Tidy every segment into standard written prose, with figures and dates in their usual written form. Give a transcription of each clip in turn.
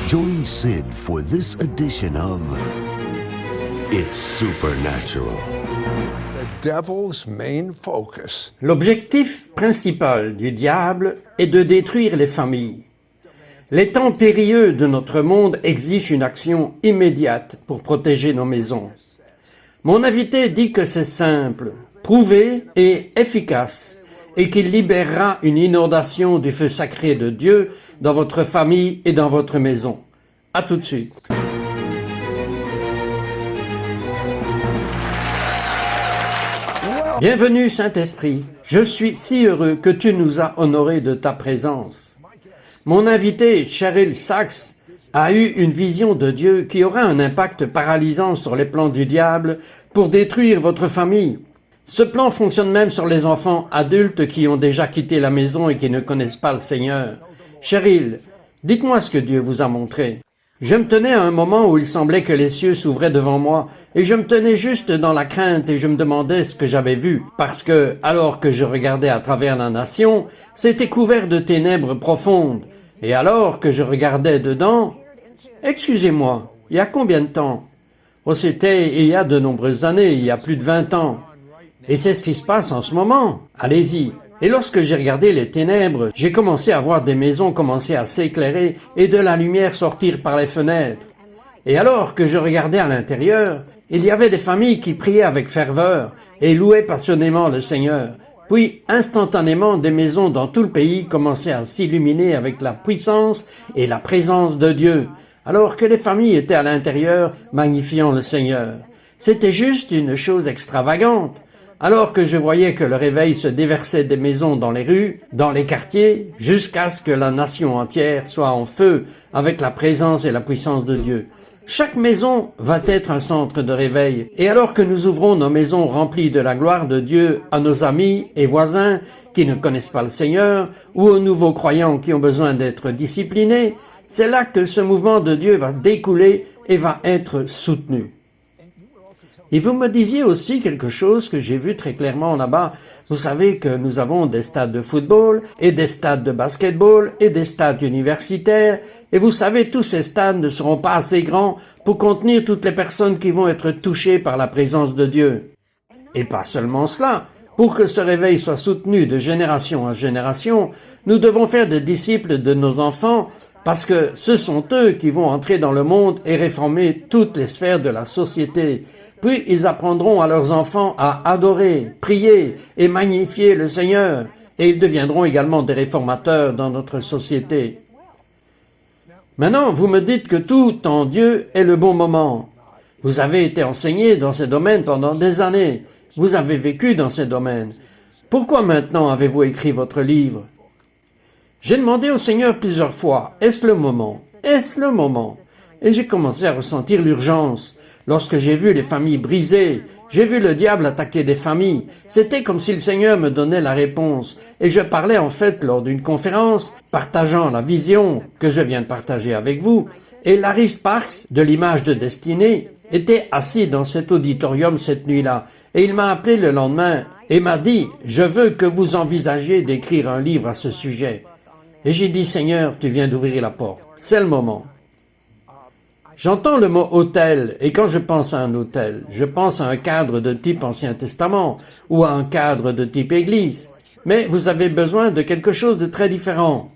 Join Sid for this edition of It's Supernatural. The devil's main focus. L'objectif principal du diable est de détruire les familles. Les temps périlleux de notre monde exigent une action immédiate pour protéger nos maisons. Mon invité dit que c'est simple, prouvé et efficace, et qu'il libérera une inondation du feu sacré de Dieu dans votre famille et dans votre maison. À tout de suite. Bienvenue Saint-Esprit, je suis si heureux que tu nous as honorés de ta présence. Mon invité, Cheryl Sachs, a eu une vision de Dieu qui aura un impact paralysant sur les plans du diable pour détruire votre famille. Ce plan fonctionne même sur les enfants adultes qui ont déjà quitté la maison et qui ne connaissent pas le Seigneur. Cheryl, dites-moi ce que Dieu vous a montré. Je me tenais à un moment où il semblait que les cieux s'ouvraient devant moi, et je me tenais juste dans la crainte et je me demandais ce que j'avais vu, parce que, alors que je regardais à travers la nation, c'était couvert de ténèbres profondes, et alors que je regardais dedans, excusez-moi, il y a combien de temps? Oh, c'était il y a de nombreuses années, il y a plus de 20 ans. Et c'est ce qui se passe en ce moment. Allez-y. Et lorsque j'ai regardé les ténèbres, j'ai commencé à voir des maisons commencer à s'éclairer et de la lumière sortir par les fenêtres. Et alors que je regardais à l'intérieur, il y avait des familles qui priaient avec ferveur et louaient passionnément le Seigneur. Puis, instantanément, des maisons dans tout le pays commençaient à s'illuminer avec la puissance et la présence de Dieu, alors que les familles étaient à l'intérieur magnifiant le Seigneur. C'était juste une chose extravagante. Alors que je voyais que le réveil se déversait des maisons dans les rues, dans les quartiers, jusqu'à ce que la nation entière soit en feu avec la présence et la puissance de Dieu. Chaque maison va être un centre de réveil, et alors que nous ouvrons nos maisons remplies de la gloire de Dieu à nos amis et voisins qui ne connaissent pas le Seigneur, ou aux nouveaux croyants qui ont besoin d'être disciplinés, c'est là que ce mouvement de Dieu va découler et va être soutenu. Et vous me disiez aussi quelque chose que j'ai vu très clairement là-bas. Vous savez que nous avons des stades de football et des stades de basketball et des stades universitaires. Et vous savez, tous ces stades ne seront pas assez grands pour contenir toutes les personnes qui vont être touchées par la présence de Dieu. Et pas seulement cela. Pour que ce réveil soit soutenu de génération en génération, nous devons faire des disciples de nos enfants parce que ce sont eux qui vont entrer dans le monde et réformer toutes les sphères de la société. Puis ils apprendront à leurs enfants à adorer, prier et magnifier le Seigneur, et ils deviendront également des réformateurs dans notre société. Maintenant, vous me dites que tout en Dieu est le bon moment. Vous avez été enseigné dans ces domaines pendant des années. Vous avez vécu dans ces domaines. Pourquoi maintenant avez-vous écrit votre livre? J'ai demandé au Seigneur plusieurs fois, est-ce le moment? Est-ce le moment? Et j'ai commencé à ressentir l'urgence. Lorsque j'ai vu les familles brisées, j'ai vu le diable attaquer des familles, c'était comme si le Seigneur me donnait la réponse. Et je parlais en fait lors d'une conférence, partageant la vision que je viens de partager avec vous. Et Larry Sparks, de l'Image de Destinée, était assis dans cet auditorium cette nuit-là. Et il m'a appelé le lendemain et m'a dit « Je veux que vous envisagiez d'écrire un livre à ce sujet. » Et j'ai dit « Seigneur, tu viens d'ouvrir la porte. C'est le moment. » J'entends le mot hôtel, et quand je pense à un hôtel, je pense à un cadre de type Ancien Testament, ou à un cadre de type Église. Mais vous avez besoin de quelque chose de très différent.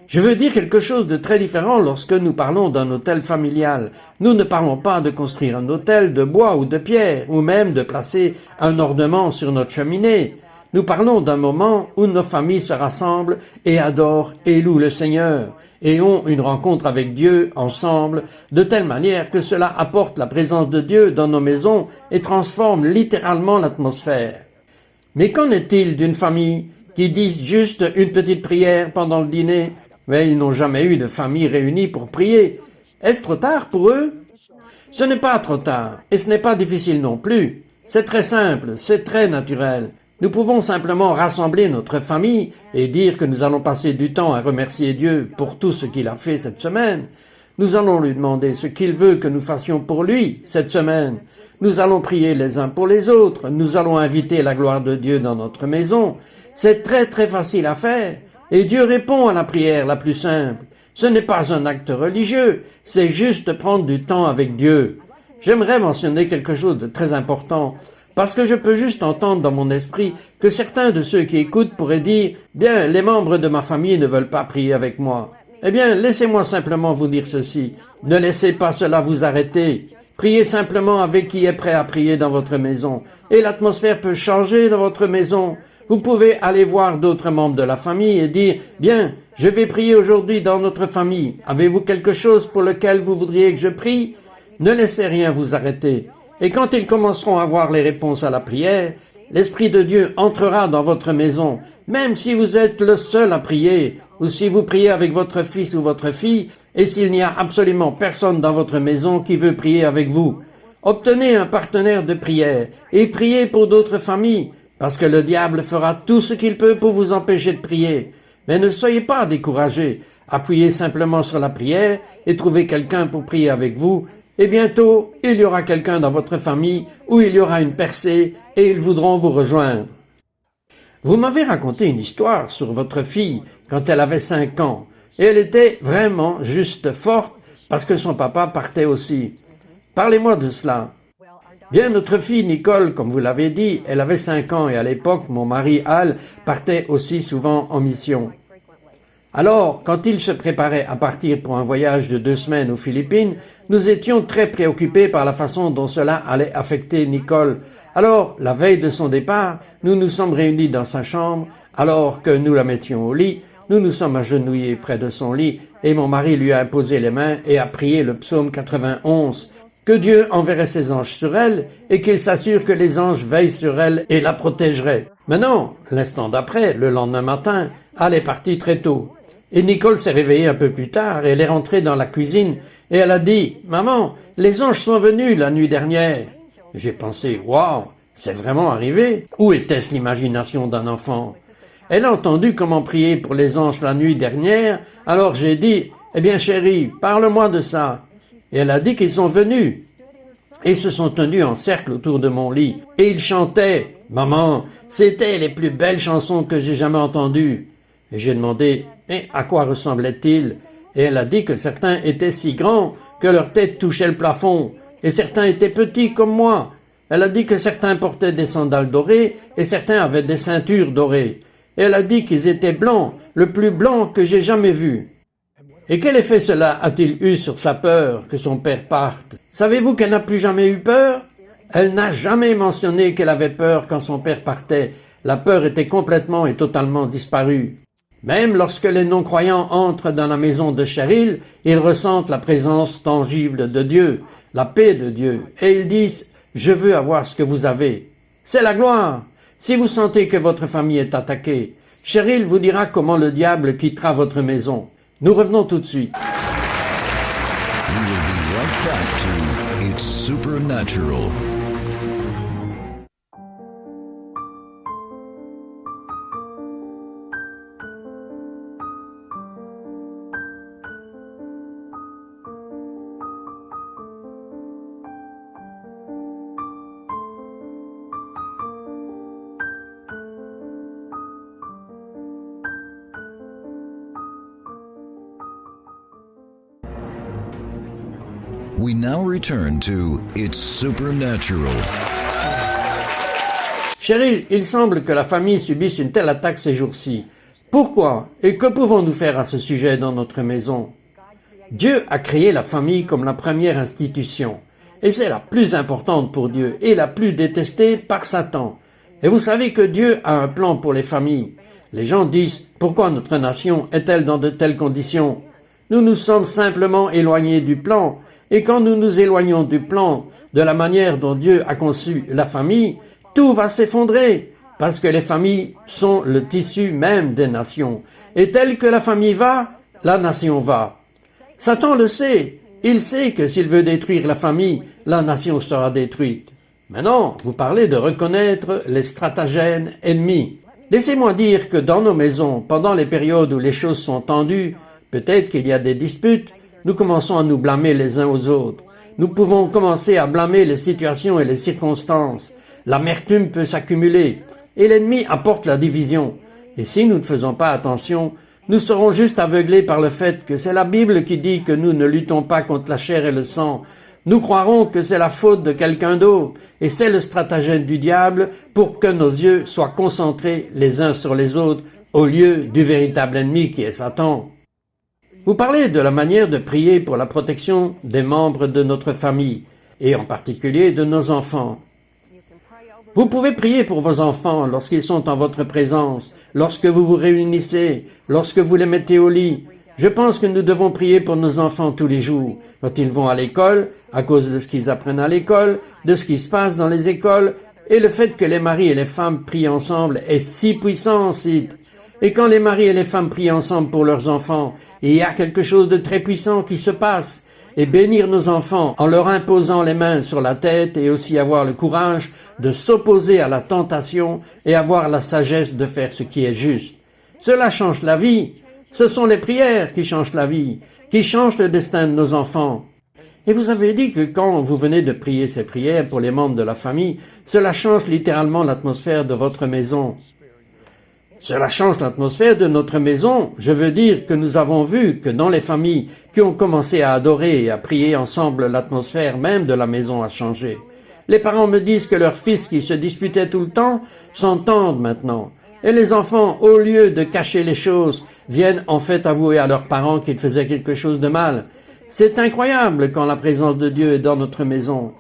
Je veux dire quelque chose de très différent lorsque nous parlons d'un hôtel familial. Nous ne parlons pas de construire un hôtel de bois ou de pierre, ou même de placer un ornement sur notre cheminée. Nous parlons d'un moment où nos familles se rassemblent et adorent et louent le Seigneur, et ont une rencontre avec Dieu ensemble, de telle manière que cela apporte la présence de Dieu dans nos maisons et transforme littéralement l'atmosphère. Mais qu'en est-il d'une famille qui disent juste une petite prière pendant le dîner, mais ils n'ont jamais eu de famille réunie pour prier? Est-ce trop tard pour eux? Ce n'est pas trop tard, et ce n'est pas difficile non plus. C'est très simple, c'est très naturel. Nous pouvons simplement rassembler notre famille et dire que nous allons passer du temps à remercier Dieu pour tout ce qu'il a fait cette semaine. Nous allons lui demander ce qu'il veut que nous fassions pour lui cette semaine. Nous allons prier les uns pour les autres. Nous allons inviter la gloire de Dieu dans notre maison. C'est très très facile à faire. Et Dieu répond à la prière la plus simple. Ce n'est pas un acte religieux, c'est juste prendre du temps avec Dieu. J'aimerais mentionner quelque chose de très important, parce que je peux juste entendre dans mon esprit que certains de ceux qui écoutent pourraient dire « Bien, les membres de ma famille ne veulent pas prier avec moi. » Eh bien, laissez-moi simplement vous dire ceci. Ne laissez pas cela vous arrêter. Priez simplement avec qui est prêt à prier dans votre maison. Et l'atmosphère peut changer dans votre maison. Vous pouvez aller voir d'autres membres de la famille et dire « Bien, je vais prier aujourd'hui dans notre famille. Avez-vous quelque chose pour lequel vous voudriez que je prie ?» Ne laissez rien vous arrêter. Et quand ils commenceront à voir les réponses à la prière, l'Esprit de Dieu entrera dans votre maison, même si vous êtes le seul à prier, ou si vous priez avec votre fils ou votre fille, et s'il n'y a absolument personne dans votre maison qui veut prier avec vous. Obtenez un partenaire de prière et priez pour d'autres familles, parce que le diable fera tout ce qu'il peut pour vous empêcher de prier. Mais ne soyez pas découragés. Appuyez simplement sur la prière et trouvez quelqu'un pour prier avec vous. Et bientôt, il y aura quelqu'un dans votre famille où il y aura une percée et ils voudront vous rejoindre. Vous m'avez raconté une histoire sur votre fille quand elle avait 5 ans. Et elle était vraiment juste forte parce que son papa partait aussi. Parlez-moi de cela. Bien, notre fille Nicole, comme vous l'avez dit, elle avait 5 ans et à l'époque, mon mari Al partait aussi souvent en mission. Alors, quand il se préparait à partir pour un voyage de 2 semaines aux Philippines, nous étions très préoccupés par la façon dont cela allait affecter Nicole. Alors, la veille de son départ, nous nous sommes réunis dans sa chambre, alors que nous la mettions au lit, nous nous sommes agenouillés près de son lit et mon mari lui a imposé les mains et a prié le psaume 91. Que Dieu enverrait ses anges sur elle et qu'il s'assure que les anges veillent sur elle et la protégeraient. Maintenant, l'instant d'après, le lendemain matin, Al est partie très tôt. Et Nicole s'est réveillée un peu plus tard et elle est rentrée dans la cuisine et elle a dit « Maman, les anges sont venus la nuit dernière. » J'ai pensé « Waouh, c'est vraiment arrivé ?» Où était-ce l'imagination d'un enfant? Elle a entendu comment prier pour les anges la nuit dernière, alors j'ai dit « Eh bien chérie, parle-moi de ça. » Et elle a dit qu'ils sont venus. Et ils se sont tenus en cercle autour de mon lit. Et ils chantaient « Maman, c'était les plus belles chansons que j'ai jamais entendues. » Et j'ai demandé « Mais à quoi ressemblaient-ils » Et elle a dit que certains étaient si grands que leur tête touchait le plafond, et certains étaient petits comme moi. Elle a dit que certains portaient des sandales dorées, et certains avaient des ceintures dorées. Et elle a dit qu'ils étaient blancs, le plus blanc que j'ai jamais vu. Et quel effet cela a-t-il eu sur sa peur que son père parte? Savez-vous qu'elle n'a plus jamais eu peur? Elle n'a jamais mentionné qu'elle avait peur quand son père partait. La peur était complètement et totalement disparue. Même lorsque les non-croyants entrent dans la maison de Cheryl, ils ressentent la présence tangible de Dieu, la paix de Dieu, et ils disent « Je veux avoir ce que vous avez ». C'est la gloire. Si vous sentez que votre famille est attaquée, Cheryl vous dira comment le diable quittera votre maison. Nous revenons tout de suite. We will be right back to It's Supernatural. We now return to It's Supernatural. Cheryl, il semble que la famille subisse une telle attaque ces jours-ci. Pourquoi? Et que pouvons-nous faire à ce sujet dans notre maison? Dieu a créé la famille comme la première institution. Et c'est la plus importante pour Dieu et la plus détestée par Satan. Et vous savez que Dieu a un plan pour les familles. Les gens disent « Pourquoi notre nation est-elle dans de telles conditions ?» Nous nous sommes simplement éloignés du plan. Et quand nous nous éloignons du plan, de la manière dont Dieu a conçu la famille, tout va s'effondrer, parce que les familles sont le tissu même des nations. Et tel que la famille va, la nation va. Satan le sait. Il sait que s'il veut détruire la famille, la nation sera détruite. Maintenant, vous parlez de reconnaître les stratagèmes ennemis. Laissez-moi dire que dans nos maisons, pendant les périodes où les choses sont tendues, peut-être qu'il y a des disputes, nous commençons à nous blâmer les uns aux autres. Nous pouvons commencer à blâmer les situations et les circonstances. L'amertume peut s'accumuler et l'ennemi apporte la division. Et si nous ne faisons pas attention, nous serons juste aveuglés par le fait que c'est la Bible qui dit que nous ne luttons pas contre la chair et le sang. Nous croirons que c'est la faute de quelqu'un d'autre, et c'est le stratagème du diable pour que nos yeux soient concentrés les uns sur les autres, au lieu du véritable ennemi qui est Satan. Vous parlez de la manière de prier pour la protection des membres de notre famille, et en particulier de nos enfants. Vous pouvez prier pour vos enfants lorsqu'ils sont en votre présence, lorsque vous vous réunissez, lorsque vous les mettez au lit. Je pense que nous devons prier pour nos enfants tous les jours, quand ils vont à l'école, à cause de ce qu'ils apprennent à l'école, de ce qui se passe dans les écoles, et le fait que les maris et les femmes prient ensemble est si puissant ensuite. Et quand les maris et les femmes prient ensemble pour leurs enfants, il y a quelque chose de très puissant qui se passe. Et bénir nos enfants en leur imposant les mains sur la tête et aussi avoir le courage de s'opposer à la tentation et avoir la sagesse de faire ce qui est juste. Cela change la vie. Ce sont les prières qui changent la vie, qui changent le destin de nos enfants. Et vous avez dit que quand vous venez de prier ces prières pour les membres de la famille, cela change littéralement l'atmosphère de votre maison. Cela change l'atmosphère de notre maison. Je veux dire que nous avons vu que dans les familles qui ont commencé à adorer et à prier ensemble, l'atmosphère même de la maison a changé. Les parents me disent que leurs fils qui se disputaient tout le temps s'entendent maintenant. Et les enfants, au lieu de cacher les choses, viennent en fait avouer à leurs parents qu'ils faisaient quelque chose de mal. C'est incroyable quand la présence de Dieu est dans notre maison.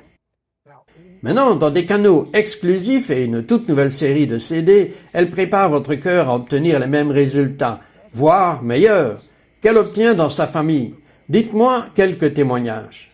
Maintenant, dans des canaux exclusifs et une toute nouvelle série de CD, elle prépare votre cœur à obtenir les mêmes résultats, voire meilleurs, qu'elle obtient dans sa famille. Dites-moi quelques témoignages.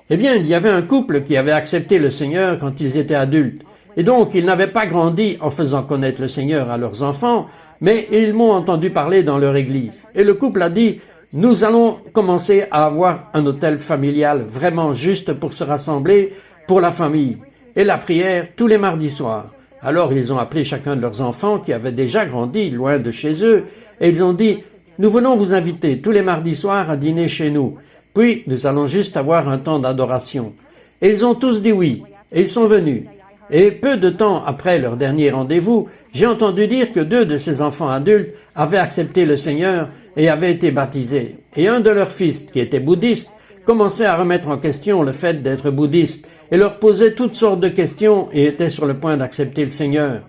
Eh bien, il y avait un couple qui avait accepté le Seigneur quand ils étaient adultes, et donc ils n'avaient pas grandi en faisant connaître le Seigneur à leurs enfants, mais ils m'ont entendu parler dans leur église. Et le couple a dit, nous allons commencer à avoir un hôtel familial vraiment juste pour se rassembler, pour la famille, et la prière tous les mardis soirs. Alors ils ont appelé chacun de leurs enfants qui avaient déjà grandi loin de chez eux, et ils ont dit, nous venons vous inviter tous les mardis soirs à dîner chez nous, puis nous allons juste avoir un temps d'adoration. Et ils ont tous dit oui, et ils sont venus. Et peu de temps après leur dernier rendez-vous, j'ai entendu dire que 2 de ces enfants adultes avaient accepté le Seigneur et avaient été baptisés. Et un de leurs fils, qui était bouddhiste, commençait à remettre en question le fait d'être bouddhiste et leur posait toutes sortes de questions et était sur le point d'accepter le Seigneur.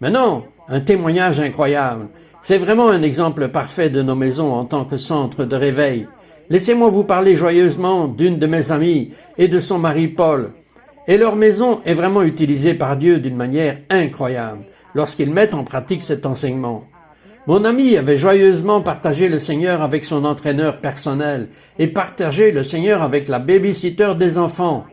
Maintenant, un témoignage incroyable. C'est vraiment un exemple parfait de nos maisons en tant que centre de réveil. Laissez-moi vous parler joyeusement d'une de mes amies et de son mari Paul. Et leur maison est vraiment utilisée par Dieu d'une manière incroyable lorsqu'ils mettent en pratique cet enseignement. Mon ami avait joyeusement partagé le Seigneur avec son entraîneur personnel et partagé le Seigneur avec la babysitter des enfants.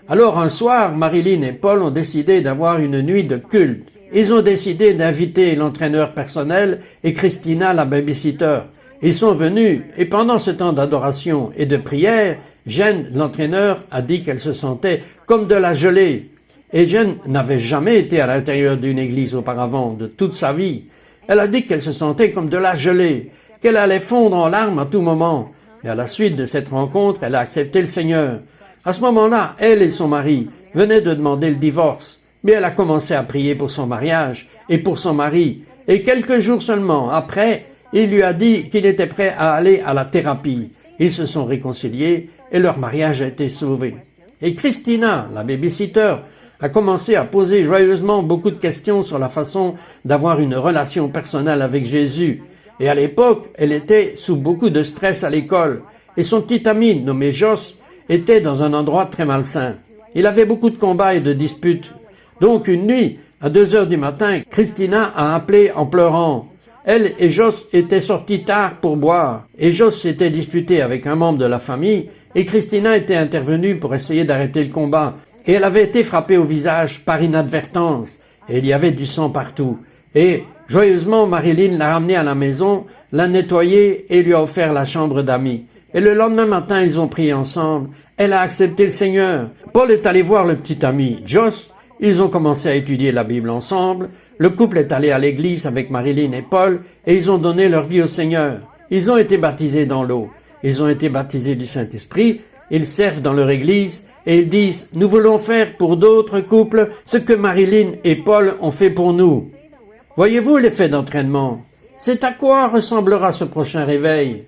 Alors un soir, Marilyn et Paul ont décidé d'avoir une nuit de culte. Ils ont décidé d'inviter l'entraîneur personnel et Christina, la babysitter. Ils sont venus et pendant ce temps d'adoration et de prière, Jen, l'entraîneur, a dit qu'elle se sentait comme de la gelée. Et Jen n'avait jamais été à l'intérieur d'une église auparavant de toute sa vie. Elle a dit qu'elle se sentait comme de la gelée, qu'elle allait fondre en larmes à tout moment. Et à la suite de cette rencontre, elle a accepté le Seigneur. À ce moment-là, elle et son mari venaient de demander le divorce, mais elle a commencé à prier pour son mariage et pour son mari. Et quelques jours seulement après, il lui a dit qu'il était prêt à aller à la thérapie. Ils se sont réconciliés et leur mariage a été sauvé. Et Christina, la babysitter, a commencé à poser joyeusement beaucoup de questions sur la façon d'avoir une relation personnelle avec Jésus. Et à l'époque, elle était sous beaucoup de stress à l'école. Et son petit ami, nommé Joss, était dans un endroit très malsain. Il avait beaucoup de combats et de disputes. Donc une nuit, à 2 heures du matin, Christina a appelé en pleurant. Elle et Joss étaient sortis tard pour boire. Et Joss s'était disputé avec un membre de la famille. Et Christina était intervenue pour essayer d'arrêter le combat. Et elle avait été frappée au visage par inadvertance. Et il y avait du sang partout. Et joyeusement, Marilyn l'a ramenée à la maison, l'a nettoyée et lui a offert la chambre d'amis. Et le lendemain matin, ils ont prié ensemble. Elle a accepté le Seigneur. Paul est allé voir le petit ami Joss. Ils ont commencé à étudier la Bible ensemble. Le couple est allé à l'église avec Marilyn et Paul et ils ont donné leur vie au Seigneur. Ils ont été baptisés dans l'eau. Ils ont été baptisés du Saint-Esprit. Ils servent dans leur église et ils disent « Nous voulons faire pour d'autres couples ce que Marilyn et Paul ont fait pour nous. » Voyez-vous l'effet d'entraînement? C'est à quoi ressemblera ce prochain réveil?